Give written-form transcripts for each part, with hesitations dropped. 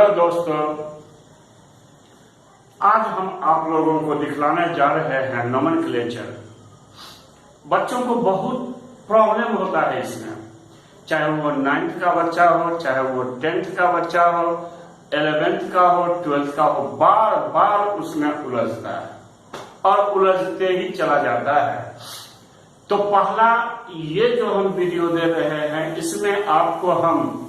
Hello दोस्तों, आज हम आप लोगों को दिखलाने जा रहे हैं नोमेनक्लेचर। बच्चों को बहुत प्रॉब्लम होता है इसमें, चाहे वो 9th का बच्चा हो, चाहे वो 10th का बच्चा हो, 11th का हो, 12th का हो, बार बार उसमें उलझता है और उलझते ही चला जाता है। तो पहला ये जो हम वीडियो दे रहे हैं, इसमें आपको हम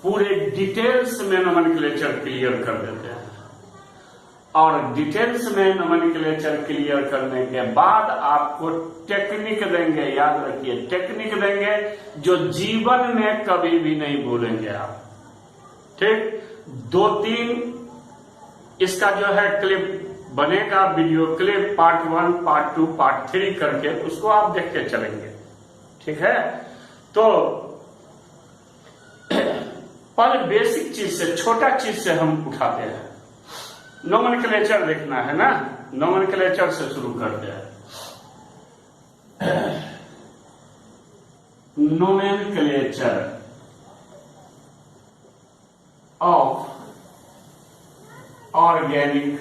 पूरे डिटेल्स में नोमेनक्लेचर क्लियर कर देते हैं और डिटेल्स में नोमेनक्लेचर क्लियर करने के बाद आपको टेक्निक देंगे। याद रखिए, टेक्निक देंगे जो जीवन में कभी भी नहीं भूलेंगे आप। ठीक, 2-3 इसका जो है क्लिप बनेगा, video clip part 1, part 2, part 3 करके उसको आप देख के चलेंगे। ठीक है, तो पहले बेसिक चीज से, छोटा चीज से हम उठाते हैं। नोमेनक्लेचर देखना है ना, नोमेनक्लेचर से शुरू करते हैं। Nomenclature of organic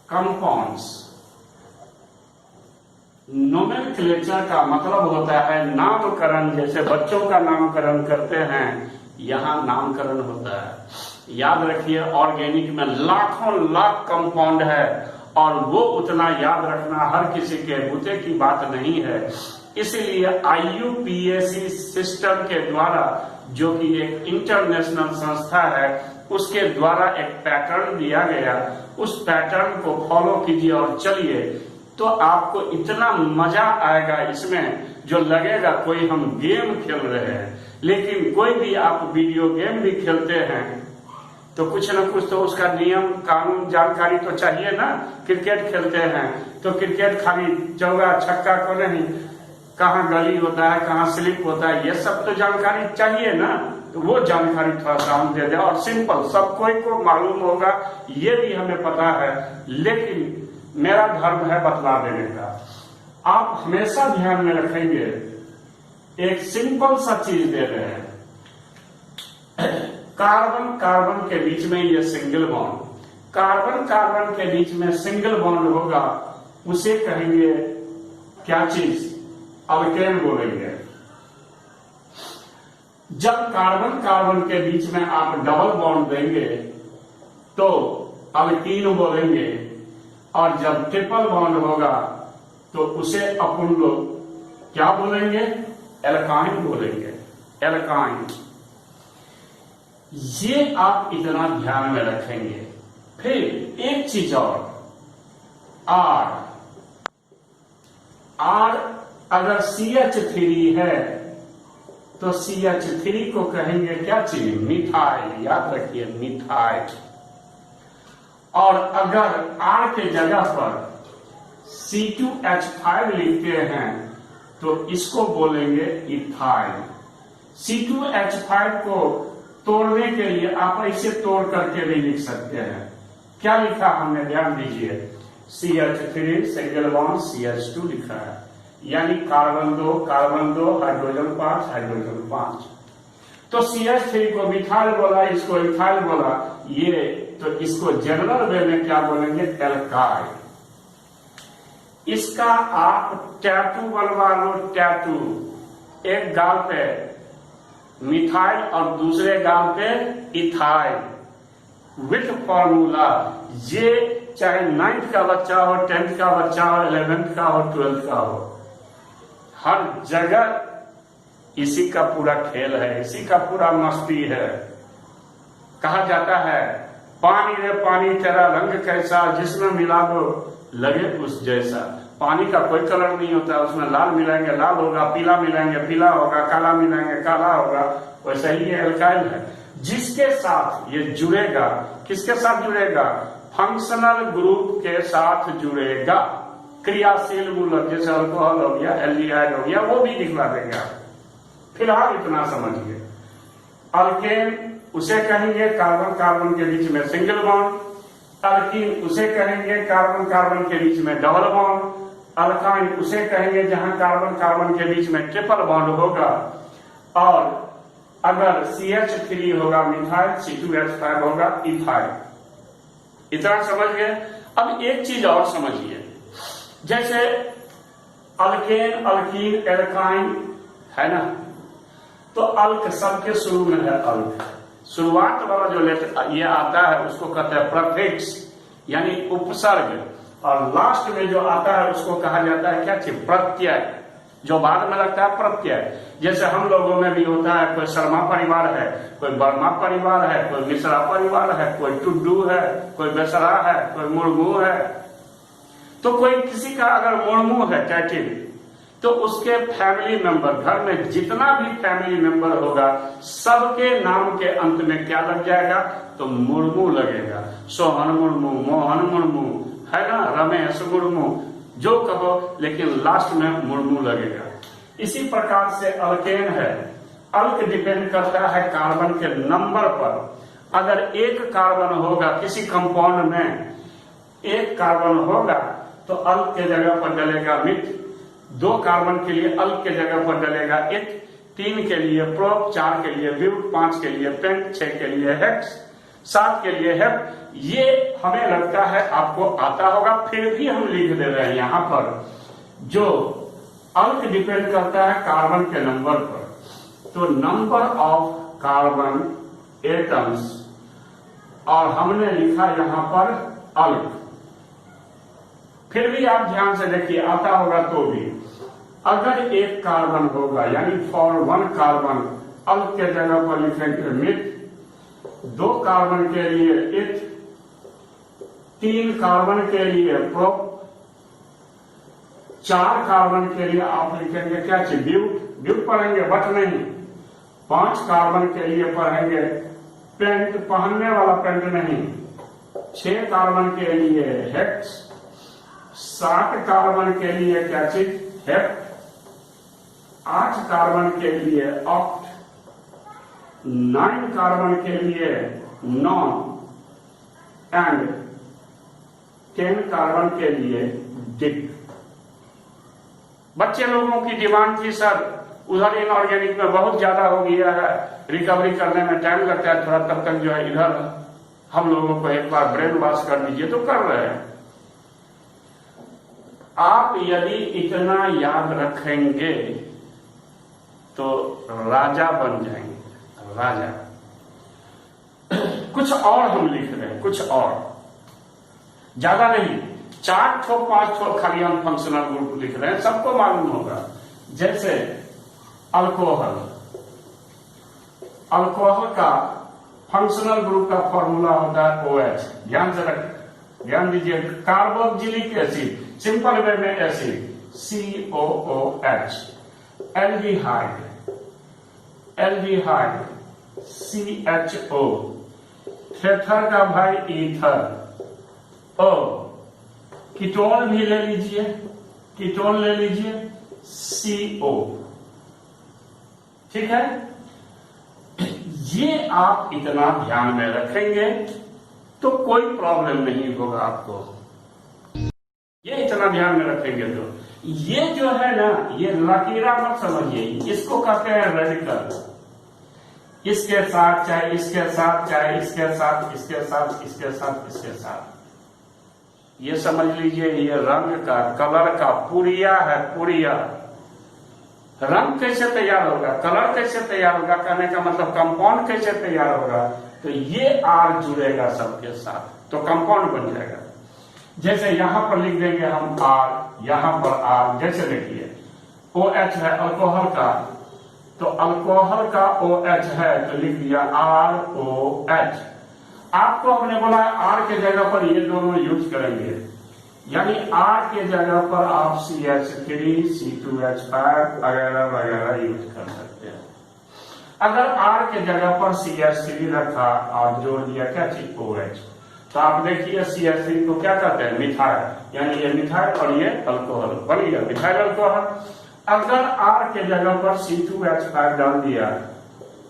compounds. Nomenclature का मतलब होता है नामकरण। जैसे बच्चों का नामकरण करते हैं, यहां नामकरण होता है। याद रखिए, ऑर्गेनिक में लाखों लाख कंपाउंड है और वो उतना याद रखना हर किसी के बूते की बात नहीं है। इसलिए IUPAC सिस्टम के द्वारा, जो कि एक इंटरनेशनल संस्था है, उसके द्वारा एक पैटर्न दिया गया। उस पैटर्न को फॉलो कीजिए और चलिए, तो आपको इतना मजा आएगा इसमें, जो लगेगा कोई हम गेम खेल रहे हैं। लेकिन कोई भी आप वीडियो गेम भी खेलते हैं तो कुछ न कुछ तो उसका नियम कानून जानकारी तो चाहिए ना। क्रिकेट खेलते हैं तो क्रिकेट खाली चौका छक्का को नहीं, कहाँ गली होता है, कहाँ स्लिप होता है, ये सब तो जानकारी चाहिए ना। तो वो जानकारी थोड़ा सा हम दे दें, और सिंपल सब कोई को मालूम होगा, ये भी हमें पता है, लेकिन मेरा धर्म है बतला देने का। आप हमेशा ध्यान में रखेंगे, एक सिंपल सा चीज दे रहे हैं। कार्बन कार्बन के बीच में ये सिंगल बॉन्ड, कार्बन कार्बन के बीच में सिंगल बॉन्ड होगा, उसे कहेंगे क्या चीज? अल्केन बोलेंगे। जब कार्बन कार्बन के बीच में आप डबल बॉन्ड देंगे तो अल्कीन बोलेंगे, और जब ट्रिपल बॉन्ड होगा तो उसे अपन लोग क्या बोलेंगे? एल्काइन बोलेंगे, एल्काइन। ये आप इतना ध्यान में रखेंगे। फिर एक चीज और, आर। आर अगर CH3 है तो CH3 को कहेंगे क्या चीज? मिथाइल। याद रखिए, मिथाइल। और अगर R के जगह पर C2H5 लिखते हैं तो इसको बोलेंगे इथाइल। C2H5 को तोड़ने के लिए आप इसे तोड़ करके भी लिख सकते हैं। क्या लिखा हमने? ध्यान दीजिए, CH3 सिंगल बॉन्ड CH2 लिखा है, यानी कार्बन 2 कार्बन 2, हाइड्रोजन 5 हाइड्रोजन 5। तो CH3 को मिथाइल बोला, इसको इथाइल बोला। ये तो इसको जनरल वे में क्या बोलेंगे? एल्काइल। इसका आप टैटू बनवा लो, टैटू। एक गाल पे मिथाइल और दूसरे गाल पे इथाइल, विथ फॉर्मूला। ये चाहे 9th का बच्चा हो, 10th का बच्चा हो, 11th का हो, 12th का हो, हर जगह इसी का पूरा खेल है, इसी का पूरा मस्ती है। कहा जाता है, पानी रे पानी तेरा रंग कैसा, जिसमें मिला दो लगे उस जैसा। पानी का कोई कलर नहीं होता, उसमें लाल मिलाएंगे लाल होगा, पीला मिलाएंगे पीला होगा, काला मिलाएंगे काला होगा। वैसा ही ये एल्काइल है, जिसके साथ ये जुड़ेगा। किसके साथ जुड़ेगा? फंक्शनल ग्रुप के साथ जुड़ेगा। क्रियाशील मूलक जैसे अल्कोहल हो गया, एल्डिहाइड हो गया, वो भी दिखला देंगे आप। फिलहाल इतना समझिए, अल्केन उसे कहेंगे कार्बन कार्बन के बीच में सिंगल बॉन्ड, अल्कीन उसे कहेंगे कार्बन कार्बन के बीच में डबल बॉन्ड, अल्काइन उसे कहेंगे जहां कार्बन कार्बन के बीच में ट्रिपल बॉन्ड होगा, और अगर CH3 होगा मिथाइल, C2H5 होगा इथाइल। इतना समझ गए। अब एक चीज और समझिए, जैसे अल्केन, अल्कीन, एल्काइन है ना, तो अल्क सबके शुरू में है अल्क। शुरुआत वाला जो लेटर ये आता है उसको कहते हैं प्रीफिक्स यानी उपसर्ग, और लास्ट में जो आता है उसको कहा जाता है क्या चीज, प्रत्यय, जो बाद में लगता है प्रत्यय। जैसे हम लोगों में भी होता है, कोई शर्मा परिवार है, कोई वर्मा परिवार है, कोई मिश्रा परिवार है, कोई टुड्डू है, कोई बेसरा है, कोई मुर्मू है। तो कोई किसी का अगर मुर्मू है टाइटिल, तो उसके फैमिली मेंबर, घर में जितना भी फैमिली मेंबर होगा सबके नाम के अंत में क्या लग जाएगा, तो मुर्मू लगेगा। सोहन मुर्मू, मोहन मुर्मू है ना, रमेश मुर्मू, जो कहो, लेकिन लास्ट में मुर्मू लगेगा। इसी प्रकार से अल्केन है, अल्क डिपेंड करता है कार्बन के नंबर पर। अगर एक कार्बन होगा किसी कंपाउंड में, एक कार्बन होगा तो अल्क के जगह पर डलेगा मिथ, 2 कार्बन के लिए अल्क के जगह पर डलेगा इत, 3 के लिए प्रोप, 4 के लिए ब्यूट, 5 के लिए पेंट, 6 के लिए हेक्स, 7 के लिए हेप। ये हमें लगता है आपको आता होगा, फिर भी हम लिख दे रहे हैं यहां पर। जो अल्क डिपेंड करता है कार्बन के नंबर पर, तो नंबर ऑफ कार्बन एटम्स, और हमने लिखा यहां पर अल्क। फिर भी आप ध्यान से देखिए, आता होगा तो भी, अगर एक कार्बन होगा यानी फॉर 1 कार्बन अल्क के जगह पर लिखेंगे मिथ, 2 कार्बन के लिए इत, 3 कार्बन के लिए प्रोप, 4 कार्बन के लिए आप लिखेंगे क्या चीज, ब्यूट, ब्यूट पढ़ेंगे बट नहीं, 5 कार्बन के लिए पढ़ेंगे पेंट, पहनने वाला पेंट नहीं, 6 कार्बन के लिए हेक्स, 7 कार्बन के लिए क्या चीज, हेप, 8 कार्बन के लिए ऑक्ट, 9 कार्बन के लिए नॉन, एंड 10 कार्बन के लिए डिप। बच्चे लोगों की डिमांड थी सर उधर इनऑर्गेनिक में बहुत ज्यादा हो गया है, रिकवरी करने में टाइम लगता है थोड़ा, तब तक जो है इधर हम लोगों को एक बार ब्रेन वॉश कर दीजिए, तो कर रहे हैं। आप यदि इतना याद रखेंगे तो राजा बन जाएंगे, राजा। कुछ और हम लिख रहे हैं, कुछ और, ज्यादा नहीं, 4 ठो 5 ठो खाली हम फंक्शनल ग्रुप लिख रहे हैं, सबको मालूम होगा। जैसे अल्कोहल, अल्कोहल का फंक्शनल ग्रुप का फॉर्मूला होता है OH। ध्यान से ध्यान दीजिए, कार्बोक्सिलिक एसिड, सिंपल वे में acid COOH, aldehyde, aldehyde CHO, थेथर का भाई ईथर, O, कीटोन भी ले लीजिए, कीटोन ले लीजिए CO, ठीक है। ये आप इतना ध्यान में रखेंगे तो कोई प्रॉब्लम नहीं होगा आपको, ये इतना ध्यान में रखेंगे तो। ये जो है ना, ये लकीरा मत समझिए, इसको कहते हैं रेडिकल। इसके साथ चाहे इसके साथ, चाहे इसके साथ, इसके साथ, इसके साथ, इसके साथ, ये समझ लीजिए ये रंग का, कलर का पुरिया है, पुरिया। रंग कैसे तैयार होगा, कलर कैसे तैयार होगा, कहने का मतलब कंपाउंड कैसे तैयार होगा, तो ये R जुड़ेगा सबके साथ तो कंपाउंड बन जाएगा। जैसे यहां पर लिख देंगे हम R, यहां पर R, जैसे देखिए OH है अल्कोहल का, तो अल्कोहल का OH है तो लिख दिया ROH। आपको हमने बोला R के जगह पर ये दोनों यूज करेंगे, यानी R के जगह पर आप CH3, C2H5 वगैरह वगैरह यूज कर सकते हैं। अगर R के जगह पर CH3 रखा और जोड़ दिया क्या चीज OH, तो आप देखिए CH3 को क्या कहते हैं, मिथाइल, यानी ये मिथाइल और ये अल्कोहल बन गया, मिथाइल अल्कोहल। अगर R के जगह पर C2H5 डाल दिया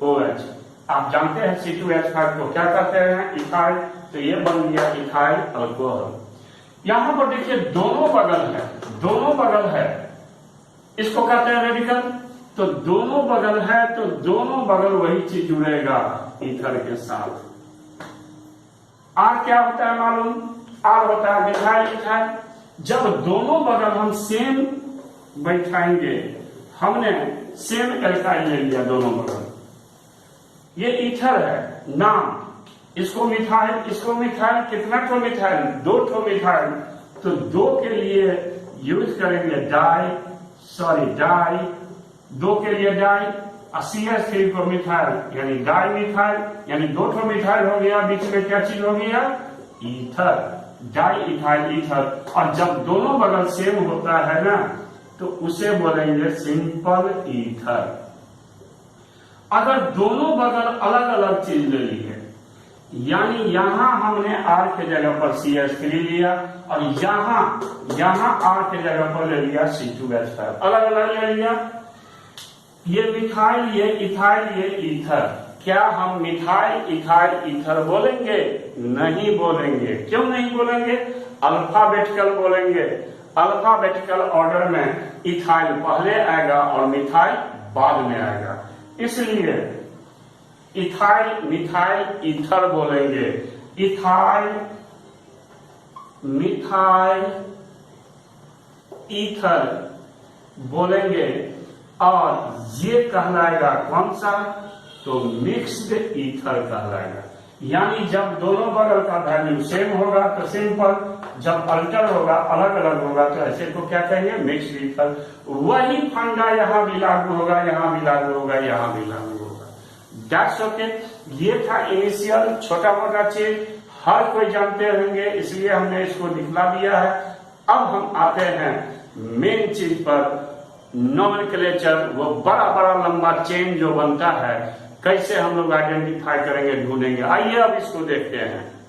OH, आप जानते हैं C2H5 को क्या कहते हैं, इथाइल, तो ये बन गया इथाइल अल्कोहल। यहां पर देखिए दोनों बगल है, दोनों बगल है, इसको कहते हैं रेडिकल। तो दोनों बगल है तो दोनों बगल वही चीज जुड़ेगा ईथर के साथ। आर क्या होता है मालूम? आर होता है मिथाइल इथाइल। जब दोनों बगल हम सेम बैठाएंगे, हमने सेम एल्काइल ले लिया दोनों बगल, ये ईथर है नाम, इसको मिथाइल, इसको मिथाइल, कितना ठो मिथाइल? 2 ठो मिथाइल। तो 2 के लिए यूज करेंगे डाई, 2 के लिए डाई, CH3 को मिथाइल यानी डाई मिथाइल, यानी 2 ठो मिथाइल हो गया, बीच में क्या चीज हो गया? Ether, di ethyl ether. और जब दोनों बगल सेम होता है ना तो उसे बोलेंगे सिंपल ईथर। अगर दोनों बगल अलग अलग चीज ले ली है, यानी यहां हमने R के जगह पर CH3 लिया और यहां R के जगह पर ले लिया C2H5, अलग अलग ले लिया, ये मिथाइल, ये इथाइल, ये ईथर। क्या हम मिथाइल इथाइल ईथर बोलेंगे? नहीं बोलेंगे। क्यों नहीं बोलेंगे? अल्फाबेटिकल बोलेंगे। अल्फाबेटिकल ऑर्डर में इथाइल पहले आएगा और मिथाइल बाद में आएगा, इसलिए इथाइल मिथाइल ईथर बोलेंगे। इथाइल मिथाइल ईथर बोलेंगे और ये कहलाएगा कौन सा? तो मिक्स्ड ईथर कहलाएगा। यानी जब दोनों बगल का वैल्यू सेम होगा तो सिंपल, जब अल्टर होगा अलग अलग होगा तो ऐसे को क्या कहेंगे? Mixed ether. वही फंडा यहां भी लागू होगा, यहां भी लागू होगा, यहां भी लागू होगा। That's okay. ये था इनिशियल छोटा मोटा चीज, हर कोई जानते होंगे, इसलिए हमने इसको दिखला दिया है। अब हम आते हैं मेन चीज पर, नोमेनक्लेचर, वो बड़ा बड़ा लंबा चेन जो बनता है, कैसे हम लोग आइडेंटिफाई करेंगे, ढूंढेंगे। आइए अब इसको देखते हैं।